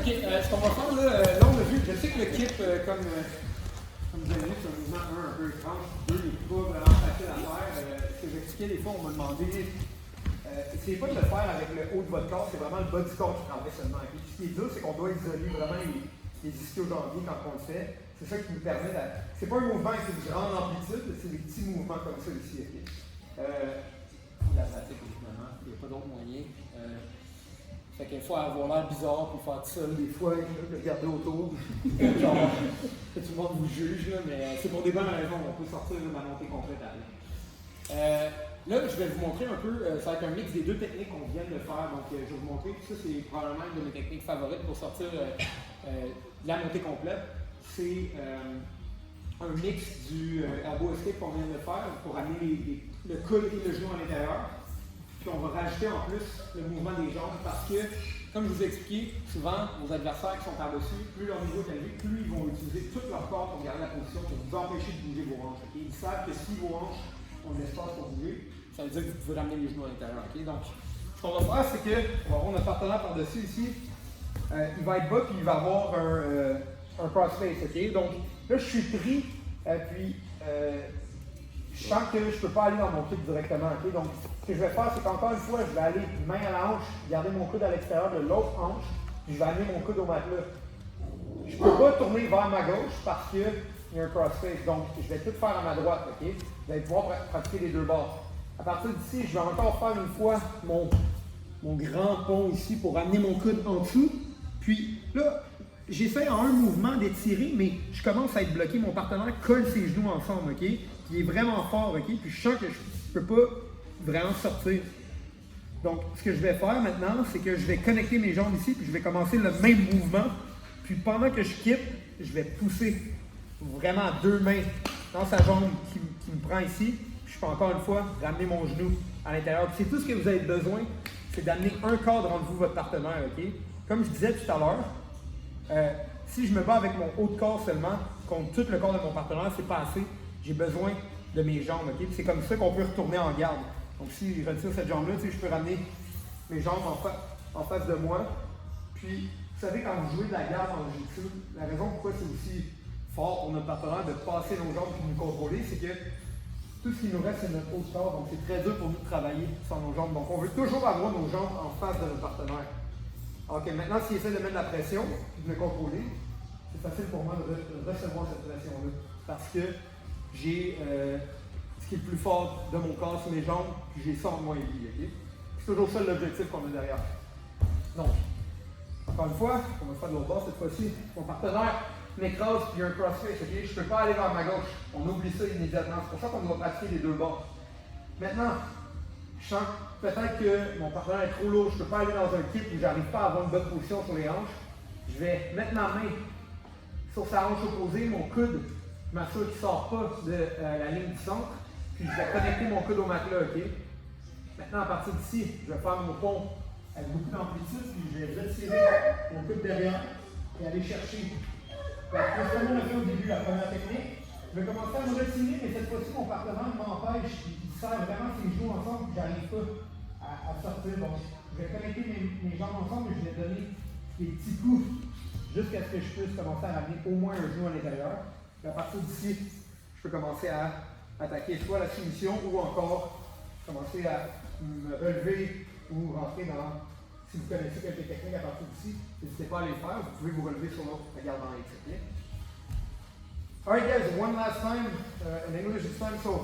Ok, ce qu'on va faire là, là on a vu, je sais que le kip, comme vous avez vu, c'est un mouvement un peu étrange, 2 il n'est pas vraiment facile à faire. Ce que j'expliquais des fois, on m'a demandé, essayez pas de le faire avec le haut de votre corps, c'est vraiment le bas du corps qui travaille seulement. Et puis, ce qui est dur, c'est qu'on doit isoler vraiment les ischio-jambiers quand on le fait. C'est ça qui nous permet de. C'est pas un mouvement avec une grande amplitude, c'est des petits mouvements comme ça ici. Okay? La pratique, évidemment, il n'y a pas d'autre moyen. Fait qu'il faut avoir l'air bizarre pour faire tout seul des fois, regarder autour. Genre, tout le monde vous juge, là, mais c'est pour des bonnes raisons, on peut sortir de la montée complète à là, je vais vous montrer un peu, ça va être un mix des deux techniques qu'on vient de faire. Donc, je vais vous montrer, ça c'est probablement une de mes techniques favorites pour sortir de la montée complète. C'est un mix du elbow escape qu'on vient de faire pour amener le coude et le genou à l'intérieur. Puis on va rajouter en plus le mouvement des jambes parce que, comme je vous ai expliqué, souvent, vos adversaires qui sont par-dessus, plus leur niveau est élevé, plus ils vont utiliser tout leur corps pour garder la position, pour vous empêcher de bouger vos hanches. Okay? Ils savent que si vos hanches ont de l'espace pour bouger, ça veut dire que vous pouvez ramener les genoux à l'intérieur. Okay? Donc, ce qu'on va faire, c'est qu'on va avoir notre partenaire par-dessus ici. Il va être bas, puis il va avoir un cross-face. Okay? Donc, là, je suis pris, puis je sens que je ne peux pas aller dans mon kick directement. Okay? Donc, ce que je vais faire, c'est qu'encore une fois, je vais aller main à la hanche, garder mon coude à l'extérieur de l'autre hanche, puis je vais amener mon coude au matelas. Je ne peux pas tourner vers ma gauche parce qu'il y a un crossface. Donc, je vais tout faire à ma droite. Okay? Vous allez pouvoir pratiquer les deux bords. À partir d'ici, je vais encore faire une fois mon grand pont ici pour amener mon coude en dessous. Puis là, j'essaie en un mouvement d'étirer, mais je commence à être bloqué. Mon partenaire colle ses genoux ensemble, ok? Il est vraiment fort, ok? Puis je sens que je ne peux pas vraiment sortir. Donc, ce que je vais faire maintenant, c'est que je vais connecter mes jambes ici, puis je vais commencer le même mouvement. Puis pendant que je quitte, je vais pousser vraiment à deux mains dans sa jambe qui me prend ici. Puis je peux encore une fois ramener mon genou à l'intérieur. Puis c'est tout ce que vous avez besoin, c'est d'amener un cadre entre vous, votre partenaire, ok? Comme je disais tout à l'heure, si je me bats avec mon haut de corps seulement, contre tout le corps de mon partenaire, c'est pas assez. J'ai besoin de mes jambes, ok? Puis c'est comme ça qu'on peut retourner en garde. Donc si je retire cette jambe-là, je peux ramener mes jambes en face de moi. Puis, vous savez, quand vous jouez de la garde en jiu-jitsu, la raison pourquoi c'est aussi fort pour notre partenaire de passer nos jambes et de nous contrôler, c'est que tout ce qui nous reste, c'est notre haut de corps. Donc c'est très dur pour nous de travailler sans nos jambes. Donc on veut toujours avoir nos jambes en face de notre partenaire. Ok, maintenant, s'il essaie de mettre de la pression et de me contrôler, c'est facile pour moi de recevoir cette pression-là. Parce que j'ai ce qui est le plus fort de mon corps, c'est mes jambes, puis j'ai ça en moins vie. Okay? C'est toujours ça l'objectif qu'on a derrière. Donc, encore une fois, on va faire de l'autre bord cette fois-ci. Mon partenaire m'écrase, puis il y a un crossface. Okay? Je ne peux pas aller vers ma gauche. On oublie ça immédiatement. C'est pour ça qu'on doit pratiquer les deux bords. Maintenant, je sens peut-être que mon partenaire est trop lourd, je ne peux pas aller dans un kick où je n'arrive pas à avoir une bonne position sur les hanches. Je vais mettre ma main sur sa hanche opposée, mon coude, je m'assure qu'il ne sort pas de la ligne du centre, puis je vais connecter mon coude au matelas, ok? Maintenant, à partir d'ici, je vais faire mon pont avec beaucoup d'amplitude, puis je vais retirer mon coude derrière et aller chercher. Comme on a fait au début, la première technique, je vais commencer à me retirer, mais cette fois-ci, mon partenaire m'empêche, il serre vraiment ses genoux ensemble, puis je n'arrive pas à sortir. Donc, je vais connecter mes jambes ensemble et je vais donner des petits coups jusqu'à ce que je puisse commencer à ramener au moins un genou à l'intérieur. À partir d'ici, je peux commencer à attaquer soit la soumission ou encore commencer à me relever ou rentrer dans, si vous connaissez quelques techniques à partir d'ici, n'hésitez pas à les faire, vous pouvez vous relever sur l'autre regard dans les techniques. Alright guys, one last time, in English this time. So